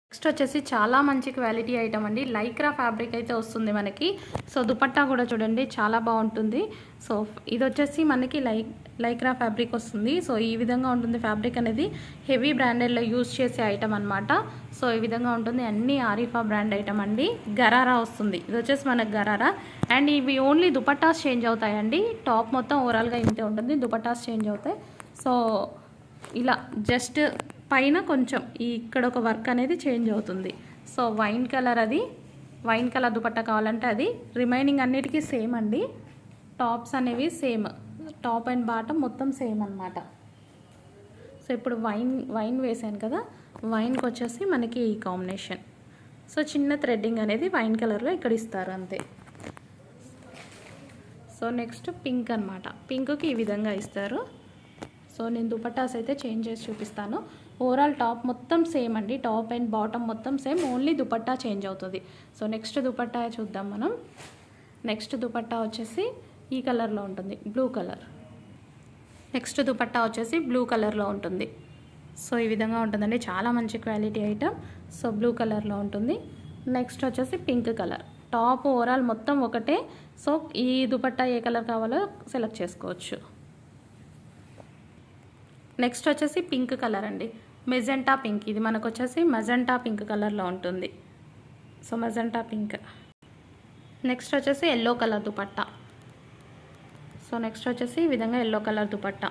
Next వచ్చేసి చాలా మంచి క్వాలిటీ ఐటమ్ అండి. లైక్రా ఫ్యాబ్రిక్ అయితే వస్తుంది మనకి. సో దుపట్టా కూడా చూడండి చాలా బాగుంటుంది. సో ఇది వచ్చేసి మనకి లైక్రా ఫ్యాబ్రిక్ వస్తుంది. సో ఈ విధంగా ఉంటుంది ఫ్యాబ్రిక్ అనేది. హెవీ బ్రాండెడ్లో యూజ్ చేసే ఐటమ్ అనమాట. సో ఈ విధంగా ఉంటుంది. అన్ని ఆరిఫా బ్రాండ్ ఐటమ్ అండి. గరారా వస్తుంది. ఇది వచ్చేసి మనకు గరారా. అండ్ ఇవి ఓన్లీ దుపట్టాస్ చేంజ్ అవుతాయండి. టాప్ మొత్తం ఓవరాల్గా ఇంతే ఉంటుంది. దుపట్టాస్ చేంజ్ అవుతాయి. సో ఇలా జస్ట్ పైన కొంచెం ఇక్కడ ఒక వర్క్ అనేది చేంజ్ అవుతుంది. సో వైన్ కలర్, అది వైన్ కలర్ దుపట్టా కావాలంటే అది. రిమైనింగ్ అన్నిటికీ సేమ్ అండి. టాప్స్ అనేవి సేమ్, టాప్ అండ్ బాటమ్ మొత్తం సేమ్ అనమాట. సో ఇప్పుడు వైన్ వేసాను కదా, వైన్కి వచ్చేసి మనకి ఈ కాంబినేషన్. సో చిన్న థ్రెడ్డింగ్ అనేది వైన్ కలర్లో ఇక్కడ ఇస్తారు అంతే. సో నెక్స్ట్ పింక్ అనమాట. పింక్కి ఈ విధంగా ఇస్తారు. సో నేను దుపట్టాస్ అయితే చేంజ్ చేసి చూపిస్తాను. ఓవరాల్ టాప్ మొత్తం సేమ్ అండి. టాప్ అండ్ బాటమ్ మొత్తం సేమ్, ఓన్లీ దుపట్టా చేంజ్ అవుతుంది. సో నెక్స్ట్ దుపట్టా చూద్దాం మనం. నెక్స్ట్ దుపట్టా వచ్చేసి ఈ కలర్లో ఉంటుంది, బ్లూ కలర్. నెక్స్ట్ దుపట్టా వచ్చేసి బ్లూ కలర్లో ఉంటుంది. సో ఈ విధంగా ఉంటుందండి. చాలా మంచి క్వాలిటీ ఐటమ్. సో బ్లూ కలర్లో ఉంటుంది. నెక్స్ట్ వచ్చేసి పింక్ కలర్. టాప్ ఓవరాల్ మొత్తం ఒకటే. సో ఈ దుపట్టా ఏ కలర్ కావాలో సెలెక్ట్ చేసుకోవచ్చు. నెక్స్ట్ వచ్చేసి పింక్ కలర్ అండి, మెజెంటా పింక్. ఇది మనకు వచ్చేసి మెజెంటా పింక్ కలర్లో ఉంటుంది. So magenta pink. నెక్స్ట్ వచ్చేసి yellow colour dupatta. So next వచ్చేసి ఈ విధంగా ఎల్లో కలర్ దుపట్టా.